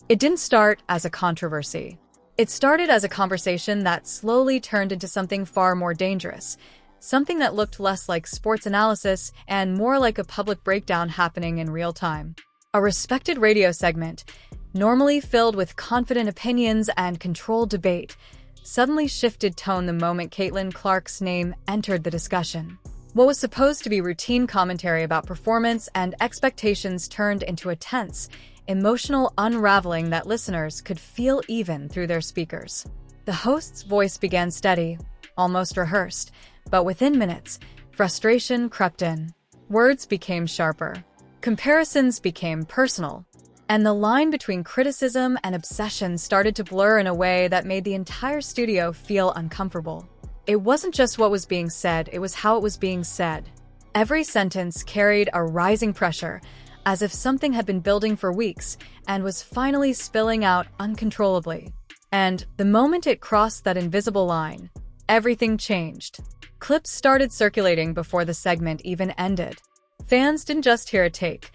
It didn't start as a controversy. It started as a conversation that slowly turned into something far more dangerous, something that looked less like sports analysis and more like a public breakdown happening in real time. A respected radio segment, normally filled with confident opinions and controlled debate, suddenly shifted tone the moment Caitlin Clark's name entered the discussion. What was supposed to be routine commentary about performance and expectations turned into a tense, emotional unraveling that listeners could feel even through their speakers. The host's voice began steady, almost rehearsed, but within minutes, frustration crept in. Words became sharper. Comparisons became personal. And the line between criticism and obsession started to blur in a way that made the entire studio feel uncomfortable. It wasn't just what was being said, it was how it was being said. Every sentence carried a rising pressure, as if something had been building for weeks and was finally spilling out uncontrollably. And the moment it crossed that invisible line, everything changed. Clips started circulating before the segment even ended. Fans didn't just hear a take.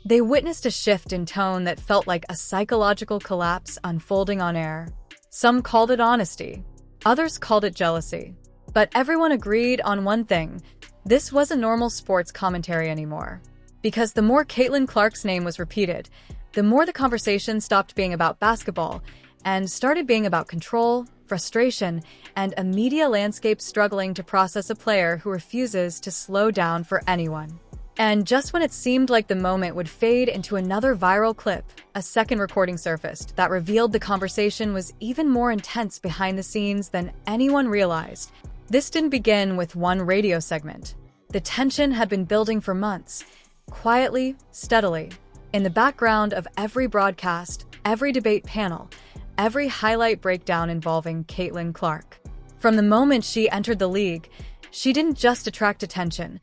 They witnessed a shift in tone that felt like a psychological collapse unfolding on air. Some called it honesty. Others called it jealousy. But everyone agreed on one thing. This wasn't normal sports commentary anymore. Because the more Caitlin Clark's name was repeated, the more the conversation stopped being about basketball and started being about control, frustration, and a media landscape struggling to process a player who refuses to slow down for anyone. And just when it seemed like the moment would fade into another viral clip, a second recording surfaced that revealed the conversation was even more intense behind the scenes than anyone realized. This didn't begin with one radio segment. The tension had been building for months, quietly, steadily, in the background of every broadcast, every debate panel, every highlight breakdown involving Caitlin Clark. From the moment she entered the league, she didn't just attract attention.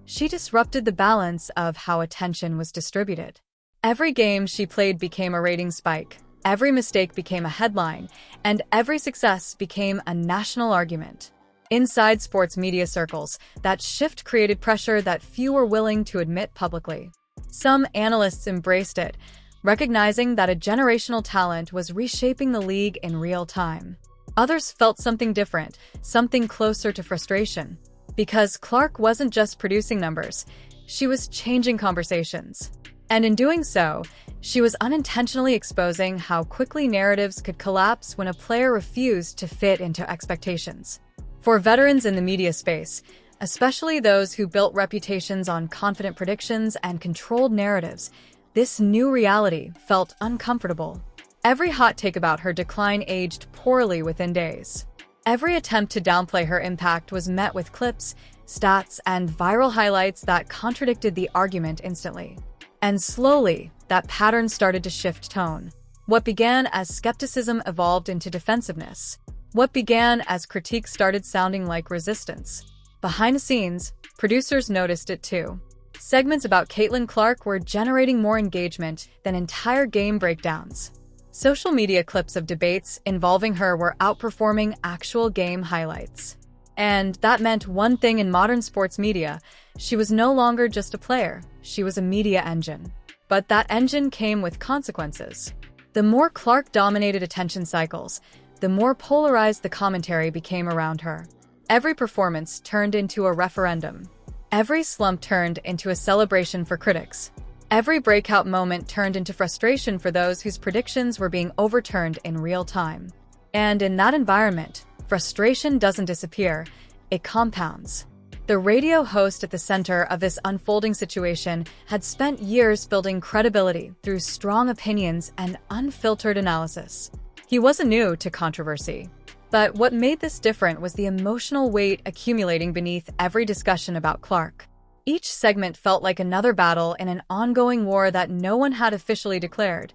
She disrupted the balance of how attention was distributed. Every game she played became a rating spike, every mistake became a headline, and every success became a national argument. Inside sports media circles, that shift created pressure that few were willing to admit publicly. Some analysts embraced it, recognizing that a generational talent was reshaping the league in real time. Others felt something different, something closer to frustration. Because Clark wasn't just producing numbers, she was changing conversations. And in doing so, she was unintentionally exposing how quickly narratives could collapse when a player refused to fit into expectations. For veterans in the media space, especially those who built reputations on confident predictions and controlled narratives, this new reality felt uncomfortable. Every hot take about her decline aged poorly within days. Every attempt to downplay her impact was met with clips, stats, and viral highlights that contradicted the argument instantly. And slowly, that pattern started to shift tone. What began as skepticism evolved into defensiveness. What began as critique started sounding like resistance. Behind the scenes, producers noticed it too. Segments about Caitlin Clark were generating more engagement than entire game breakdowns. Social media clips of debates involving her were outperforming actual game highlights. And that meant one thing in modern sports media: she was no longer just a player, she was a media engine. But that engine came with consequences. The more Clark dominated attention cycles, the more polarized the commentary became around her. Every performance turned into a referendum. Every slump turned into a celebration for critics. Every breakout moment turned into frustration for those whose predictions were being overturned in real time. And in that environment, frustration doesn't disappear, it compounds. The radio host at the center of this unfolding situation had spent years building credibility through strong opinions and unfiltered analysis. He wasn't new to controversy. But what made this different was the emotional weight accumulating beneath every discussion about Clark. Each segment felt like another battle in an ongoing war that no one had officially declared,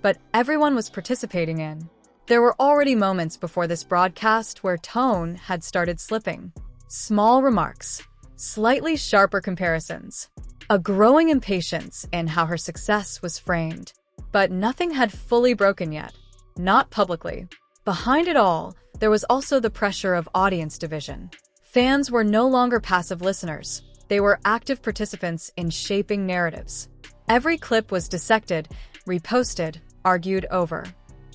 but everyone was participating in. There were already moments before this broadcast where tone had started slipping. Small remarks, slightly sharper comparisons, a growing impatience in how her success was framed. But nothing had fully broken yet. Not publicly. Behind it all, there was also the pressure of audience division. Fans were no longer passive listeners. They were active participants in shaping narratives. Every clip was dissected, reposted, argued over.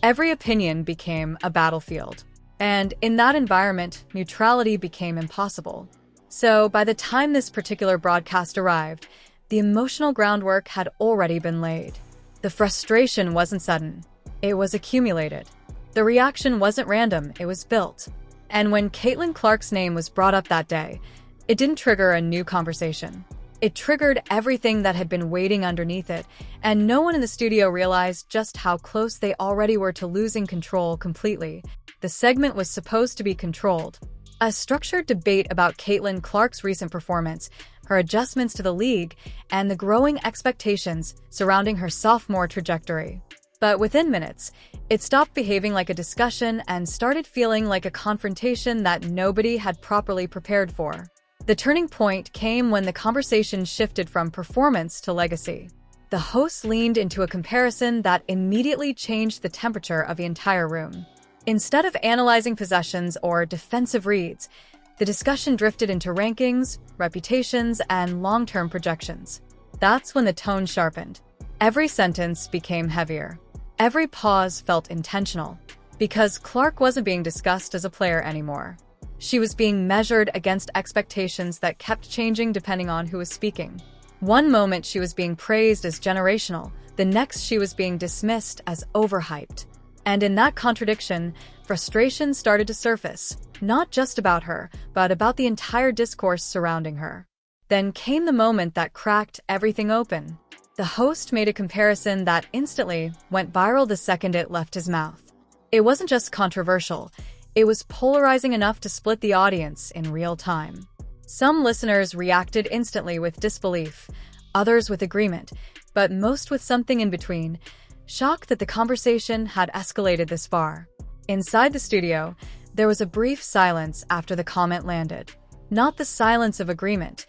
Every opinion became a battlefield. And in that environment, neutrality became impossible. So, by the time this particular broadcast arrived, the emotional groundwork had already been laid. The frustration wasn't sudden. It was accumulated. The reaction wasn't random, it was built. And when Caitlin Clark's name was brought up that day, it didn't trigger a new conversation. It triggered everything that had been waiting underneath it, and no one in the studio realized just how close they already were to losing control completely. The segment was supposed to be controlled. A structured debate about Caitlin Clark's recent performance, her adjustments to the league, and the growing expectations surrounding her sophomore trajectory. But within minutes, it stopped behaving like a discussion and started feeling like a confrontation that nobody had properly prepared for. The turning point came when the conversation shifted from performance to legacy. The host leaned into a comparison that immediately changed the temperature of the entire room. Instead of analyzing possessions or defensive reads, the discussion drifted into rankings, reputations, and long-term projections. That's when the tone sharpened. Every sentence became heavier. Every pause felt intentional, because Clark wasn't being discussed as a player anymore. She was being measured against expectations that kept changing depending on who was speaking. One moment she was being praised as generational, the next she was being dismissed as overhyped. And in that contradiction, frustration started to surface, not just about her, but about the entire discourse surrounding her. Then came the moment that cracked everything open. The host made a comparison that instantly went viral the second it left his mouth. It wasn't just controversial, it was polarizing enough to split the audience in real time. Some listeners reacted instantly with disbelief, others with agreement, but most with something in between, shock that the conversation had escalated this far. Inside the studio, there was a brief silence after the comment landed. Not the silence of agreement,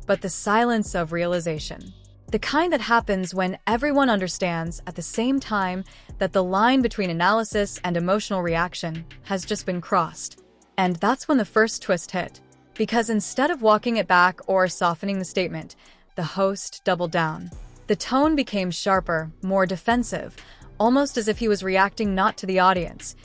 but the silence of realization. The kind that happens when everyone understands at the same time that the line between analysis and emotional reaction has just been crossed. And that's when the first twist hit. Because instead of walking it back or softening the statement, the host doubled down. The tone became sharper, more defensive, almost as if he was reacting not to the audience,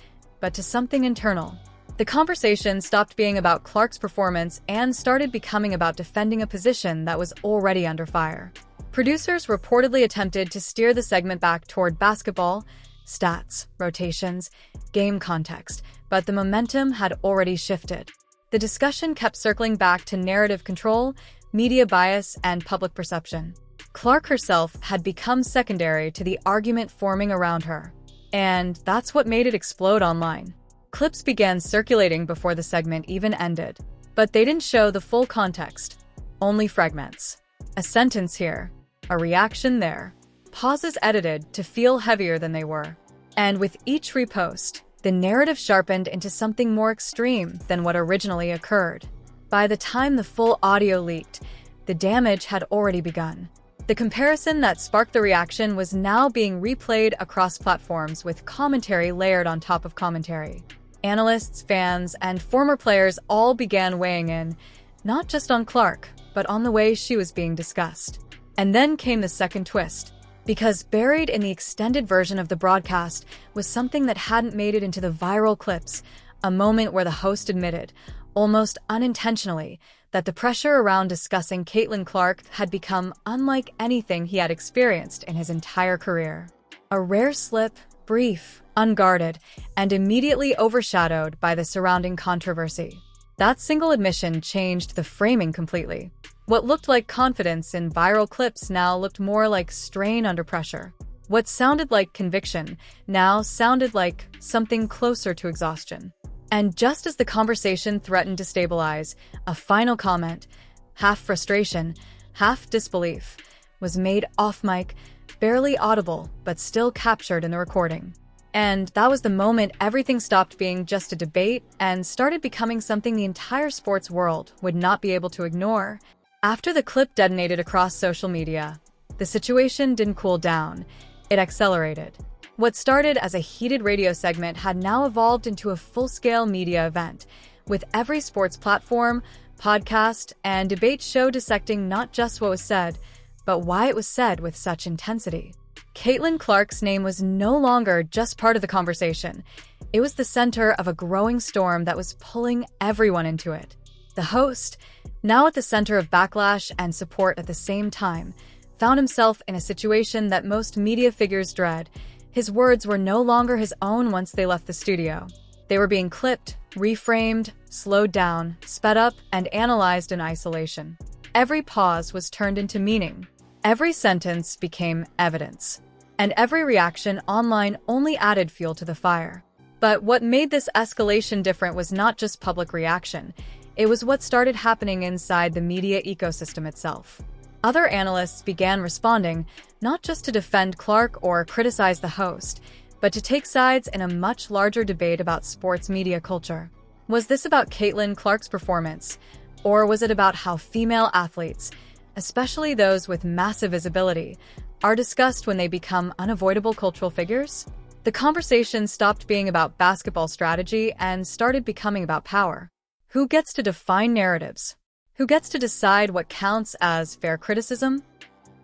but to something internal. The conversation stopped being about Clark's performance and started becoming about defending a position that was already under fire. Producers reportedly attempted to steer the segment back toward basketball, stats, rotations, game context, but the momentum had already shifted. The discussion kept circling back to narrative control, media bias, and public perception. Clark herself had become secondary to the argument forming around her. And that's what made it explode online. Clips began circulating before the segment even ended, but they didn't show the full context, only fragments. A sentence here, a reaction there, pauses edited to feel heavier than they were. And with each repost, the narrative sharpened into something more extreme than what originally occurred. By the time the full audio leaked, the damage had already begun. The comparison that sparked the reaction was now being replayed across platforms with commentary layered on top of commentary. Analysts, fans, and former players all began weighing in, not just on Clark, but on the way she was being discussed. And then came the second twist, because buried in the extended version of the broadcast was something that hadn't made it into the viral clips, a moment where the host admitted, almost unintentionally, that the pressure around discussing Caitlin Clark had become unlike anything he had experienced in his entire career. A rare slip, brief, unguarded, and immediately overshadowed by the surrounding controversy. That single admission changed the framing completely. What looked like confidence in viral clips now looked more like strain under pressure. What sounded like conviction now sounded like something closer to exhaustion. And just as the conversation threatened to stabilize, a final comment, half frustration, half disbelief, was made off mic, barely audible, but still captured in the recording. And that was the moment everything stopped being just a debate and started becoming something the entire sports world would not be able to ignore. After the clip detonated across social media, the situation didn't cool down, it accelerated. What started as a heated radio segment had now evolved into a full-scale media event, with every sports platform, podcast, and debate show dissecting not just what was said, but why it was said with such intensity. Caitlin Clark's name was no longer just part of the conversation. It was the center of a growing storm that was pulling everyone into it. The host, now at the center of backlash and support at the same time, found himself in a situation that most media figures dread. His words were no longer his own once they left the studio. They were being clipped, reframed, slowed down, sped up, and analyzed in isolation. Every pause was turned into meaning. Every sentence became evidence. And every reaction online only added fuel to the fire. But what made this escalation different was not just public reaction. It was what started happening inside the media ecosystem itself. Other analysts began responding, not just to defend Clark or criticize the host, but to take sides in a much larger debate about sports media culture. Was this about Caitlin Clark's performance, or was it about how female athletes, especially those with massive visibility, are discussed when they become unavoidable cultural figures? The conversation stopped being about basketball strategy and started becoming about power. Who gets to define narratives? Who gets to decide what counts as fair criticism?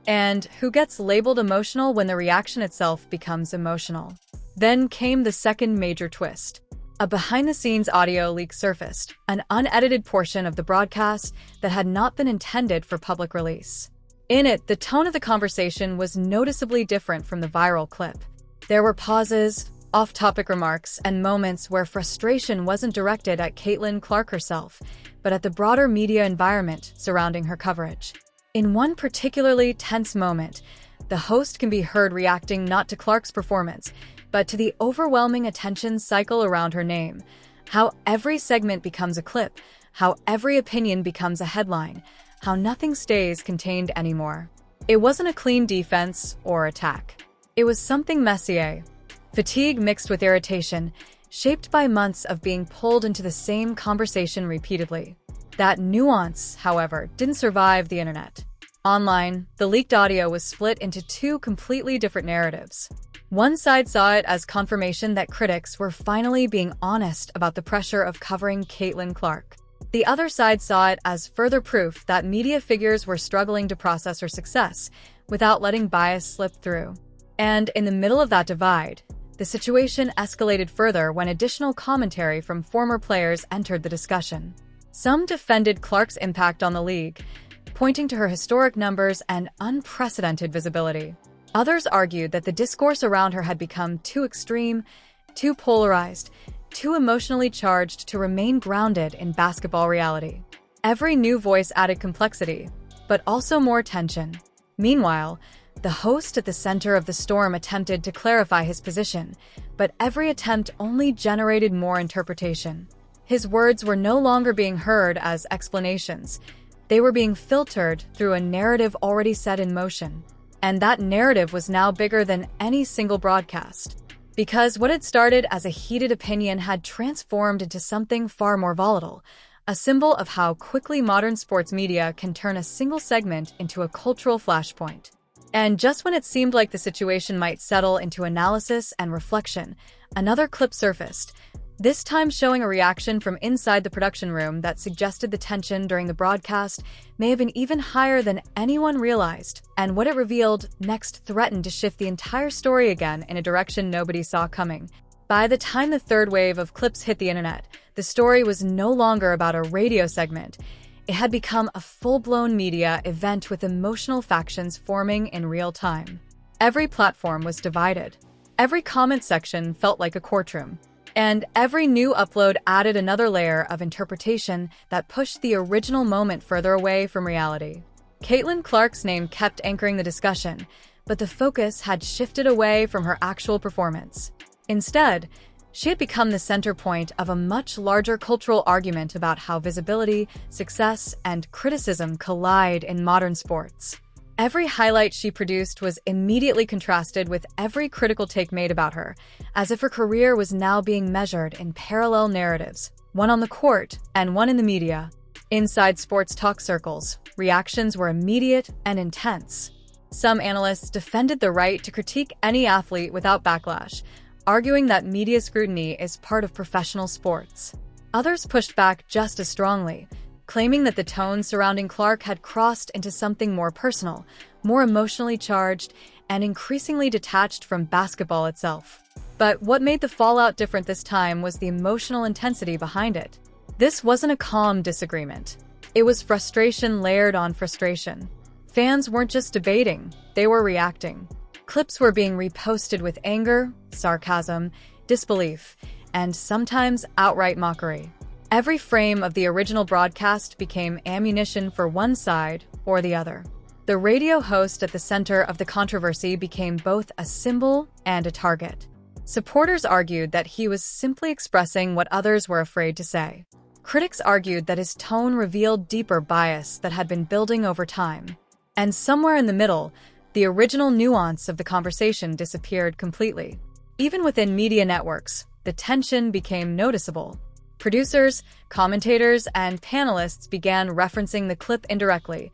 And who gets labeled emotional when the reaction itself becomes emotional? Then came the second major twist. A behind-the-scenes audio leak surfaced, an unedited portion of the broadcast that had not been intended for public release. In it, the tone of the conversation was noticeably different from the viral clip. There were pauses, off-topic remarks, and moments where frustration wasn't directed at Caitlin Clark herself, but at the broader media environment surrounding her coverage. In one particularly tense moment, the host can be heard reacting not to Clark's performance, but to the overwhelming attention cycle around her name. How every segment becomes a clip, how every opinion becomes a headline, how nothing stays contained anymore. It wasn't a clean defense or attack. It was something messier. Fatigue mixed with irritation, shaped by months of being pulled into the same conversation repeatedly. That nuance, however, didn't survive the internet. Online, the leaked audio was split into two completely different narratives. One side saw it as confirmation that critics were finally being honest about the pressure of covering Caitlin Clark. The other side saw it as further proof that media figures were struggling to process her success without letting bias slip through. And in the middle of that divide, the situation escalated further when additional commentary from former players entered the discussion. Some defended Clark's impact on the league, pointing to her historic numbers and unprecedented visibility. Others argued that the discourse around her had become too extreme, too polarized, too emotionally charged to remain grounded in basketball reality. Every new voice added complexity, but also more tension. Meanwhile, the host at the center of the storm attempted to clarify his position, but every attempt only generated more interpretation. His words were no longer being heard as explanations. They were being filtered through a narrative already set in motion. And that narrative was now bigger than any single broadcast. Because what had started as a heated opinion had transformed into something far more volatile, a symbol of how quickly modern sports media can turn a single segment into a cultural flashpoint. And just when it seemed like the situation might settle into analysis and reflection, another clip surfaced, this time showing a reaction from inside the production room that suggested the tension during the broadcast may have been even higher than anyone realized, and what it revealed next threatened to shift the entire story again in a direction nobody saw coming. By the time the third wave of clips hit the internet, the story was no longer about a radio segment. It had become a full-blown media event with emotional factions forming in real time. Every platform was divided. Every comment section felt like a courtroom. And every new upload added another layer of interpretation that pushed the original moment further away from reality. Caitlin Clark's name kept anchoring the discussion, but the focus had shifted away from her actual performance. Instead, she had become the center point of a much larger cultural argument about how visibility, success, and criticism collide in modern sports. Every highlight she produced was immediately contrasted with every critical take made about her, as if her career was now being measured in parallel narratives, one on the court and one in the media. Inside sports talk circles, reactions were immediate and intense. Some analysts defended the right to critique any athlete without backlash, arguing that media scrutiny is part of professional sports. Others pushed back just as strongly, claiming that the tone surrounding Clark had crossed into something more personal, more emotionally charged, and increasingly detached from basketball itself. But what made the fallout different this time was the emotional intensity behind it. This wasn't a calm disagreement. It was frustration layered on frustration. Fans weren't just debating, they were reacting. Clips were being reposted with anger, sarcasm, disbelief, and sometimes outright mockery. Every frame of the original broadcast became ammunition for one side or the other. The radio host at the center of the controversy became both a symbol and a target. Supporters argued that he was simply expressing what others were afraid to say. Critics argued that his tone revealed deeper bias that had been building over time. And somewhere in the middle, the original nuance of the conversation disappeared completely. Even within media networks, the tension became noticeable. Producers, commentators, and panelists began referencing the clip indirectly,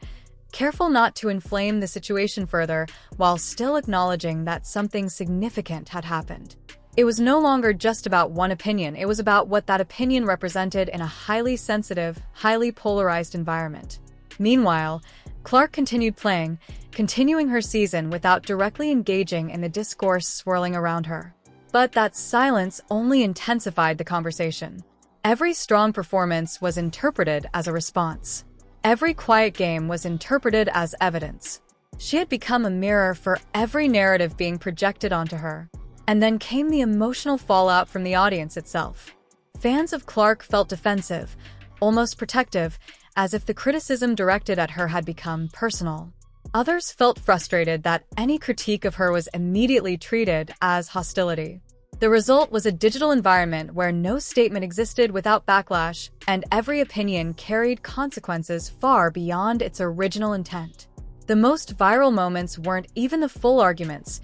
careful not to inflame the situation further while still acknowledging that something significant had happened. It was no longer just about one opinion, it was about what that opinion represented in a highly sensitive, highly polarized environment. Meanwhile, Clark continued playing, continuing her season without directly engaging in the discourse swirling around her. But that silence only intensified the conversation. Every strong performance was interpreted as a response. Every quiet game was interpreted as evidence. She had become a mirror for every narrative being projected onto her. And then came the emotional fallout from the audience itself. Fans of Clark felt defensive, almost protective, as if the criticism directed at her had become personal. Others felt frustrated that any critique of her was immediately treated as hostility. The result was a digital environment where no statement existed without backlash, and every opinion carried consequences far beyond its original intent. The most viral moments weren't even the full arguments.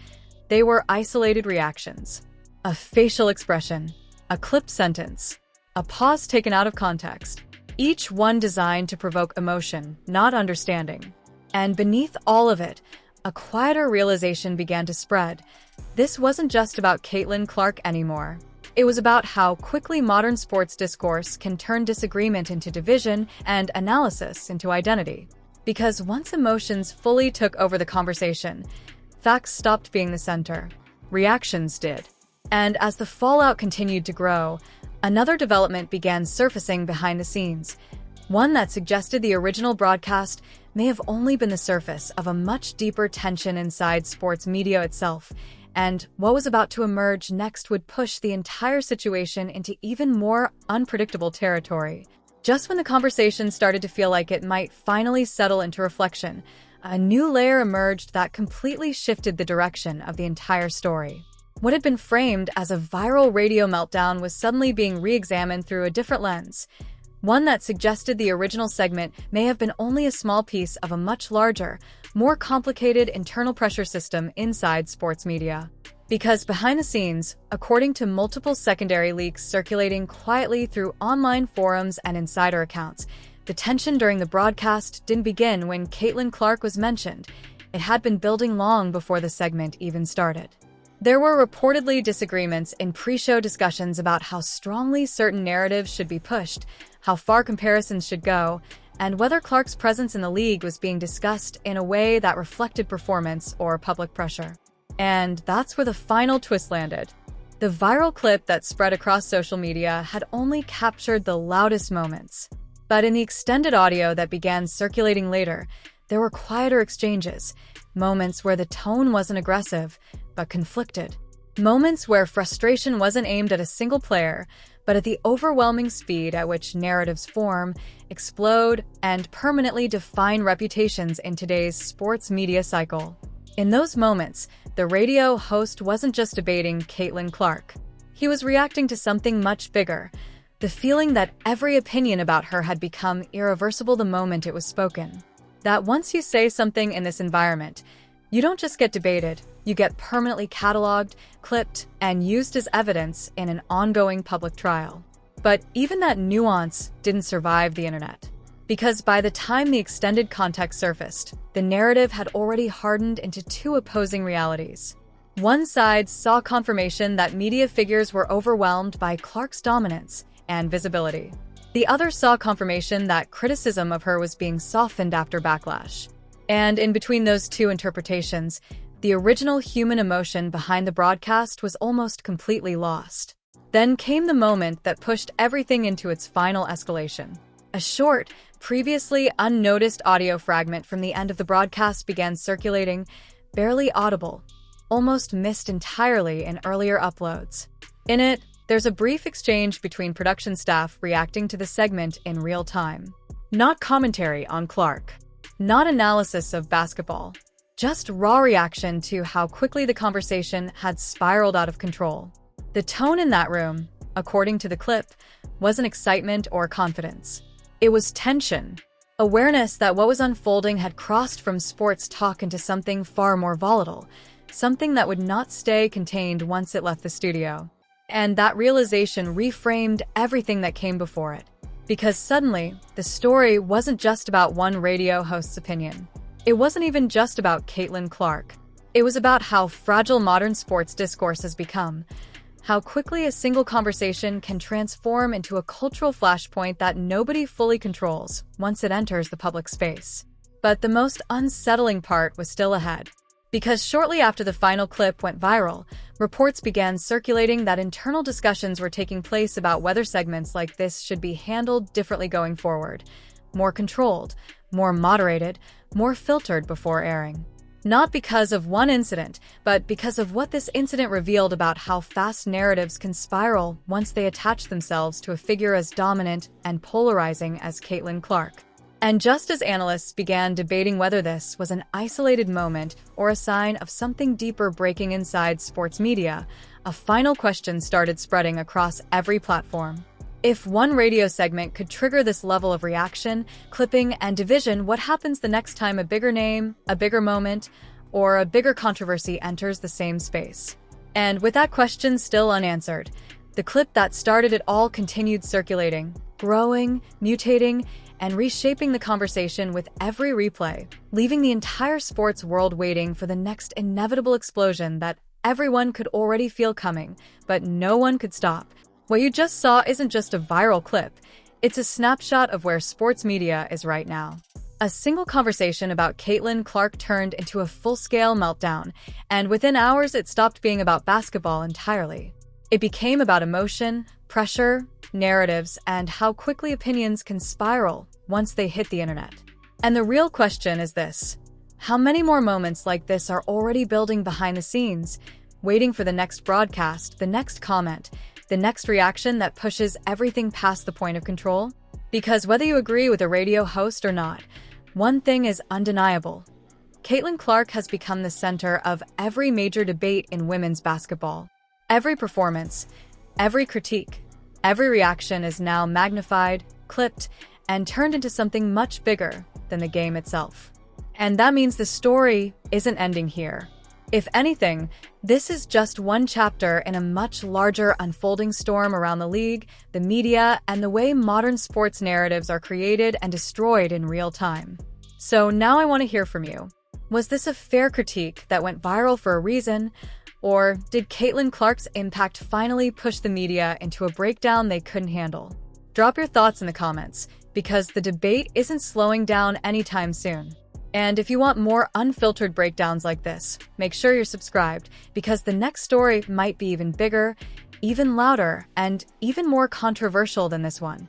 They were isolated reactions. A facial expression, a clipped sentence, a pause taken out of context. Each one designed to provoke emotion, not understanding. And beneath all of it, a quieter realization began to spread. This wasn't just about Caitlin Clark anymore. It was about how quickly modern sports discourse can turn disagreement into division and analysis into identity. Because once emotions fully took over the conversation, facts stopped being the center. Reactions did. And as the fallout continued to grow, another development began surfacing behind the scenes. One that suggested the original broadcast may have only been the surface of a much deeper tension inside sports media itself, and what was about to emerge next would push the entire situation into even more unpredictable territory. Just when the conversation started to feel like it might finally settle into reflection, a new layer emerged that completely shifted the direction of the entire story. What had been framed as a viral radio meltdown was suddenly being re-examined through a different lens. One that suggested the original segment may have been only a small piece of a much larger, more complicated internal pressure system inside sports media. Because behind the scenes, according to multiple secondary leaks circulating quietly through online forums and insider accounts, the tension during the broadcast didn't begin when Caitlin Clark was mentioned. It had been building long before the segment even started. There were reportedly disagreements in pre-show discussions about how strongly certain narratives should be pushed, how far comparisons should go, and whether Clark's presence in the league was being discussed in a way that reflected performance or public pressure. And that's where the final twist landed. The viral clip that spread across social media had only captured the loudest moments. But in the extended audio that began circulating later, there were quieter exchanges, moments where the tone wasn't aggressive, but conflicted. Moments where frustration wasn't aimed at a single player, but at the overwhelming speed at which narratives form, explode, and permanently define reputations in today's sports media cycle. In those moments, the radio host wasn't just debating Caitlin Clark. He was reacting to something much bigger, the feeling that every opinion about her had become irreversible the moment it was spoken. That once you say something in this environment, you don't just get debated, you get permanently cataloged, clipped, and used as evidence in an ongoing public trial. But even that nuance didn't survive the internet. Because by the time the extended context surfaced, the narrative had already hardened into two opposing realities. One side saw confirmation that media figures were overwhelmed by Clark's dominance and visibility. The other saw confirmation that criticism of her was being softened after backlash. And in between those two interpretations, The original human emotion behind the broadcast was almost completely lost. Then came the moment that pushed everything into its final escalation. A short, previously unnoticed audio fragment from the end of the broadcast began circulating, barely audible, almost missed entirely in earlier uploads. In it, there's a brief exchange between production staff reacting to the segment in real time. Not commentary on Clark, not analysis of basketball, just raw reaction to how quickly the conversation had spiraled out of control. The tone in that room, according to the clip, wasn't excitement or confidence. It was tension, awareness that what was unfolding had crossed from sports talk into something far more volatile, something that would not stay contained once it left the studio. And that realization reframed everything that came before it. Because suddenly, the story wasn't just about one radio host's opinion. It wasn't even just about Caitlin Clark. It was about how fragile modern sports discourse has become, how quickly a single conversation can transform into a cultural flashpoint that nobody fully controls once it enters the public space. But the most unsettling part was still ahead. Because shortly after the final clip went viral, reports began circulating that internal discussions were taking place about whether segments like this should be handled differently going forward. More controlled, more moderated, more filtered before airing. Not because of one incident, but because of what this incident revealed about how fast narratives can spiral once they attach themselves to a figure as dominant and polarizing as Caitlin Clark. And just as analysts began debating whether this was an isolated moment or a sign of something deeper breaking inside sports media, a final question started spreading across every platform. If one radio segment could trigger this level of reaction, clipping, and division, what happens the next time a bigger name, a bigger moment, or a bigger controversy enters the same space? And with that question still unanswered, the clip that started it all continued circulating, growing, mutating, and reshaping the conversation with every replay, leaving the entire sports world waiting for the next inevitable explosion that everyone could already feel coming, but no one could stop. What you just saw isn't just a viral clip, it's a snapshot of where sports media is right now. A single conversation about Caitlin Clark turned into a full-scale meltdown, and within hours it stopped being about basketball entirely. It became about emotion, pressure, narratives, and how quickly opinions can spiral once they hit the internet. And the real question is this: how many more moments like this are already building behind the scenes, waiting for the next broadcast, the next comment, the next reaction that pushes everything past the point of control? Because whether you agree with a radio host or not, one thing is undeniable. Caitlin Clark has become the center of every major debate in women's basketball. Every performance, every critique, every reaction is now magnified, clipped, and turned into something much bigger than the game itself. And that means the story isn't ending here. If anything, this is just one chapter in a much larger unfolding storm around the league, the media, and the way modern sports narratives are created and destroyed in real time. So now I want to hear from you. Was this a fair critique that went viral for a reason? Or did Caitlin Clark's impact finally push the media into a breakdown they couldn't handle? Drop your thoughts in the comments, because the debate isn't slowing down anytime soon. And if you want more unfiltered breakdowns like this, make sure you're subscribed, because the next story might be even bigger, even louder, and even more controversial than this one.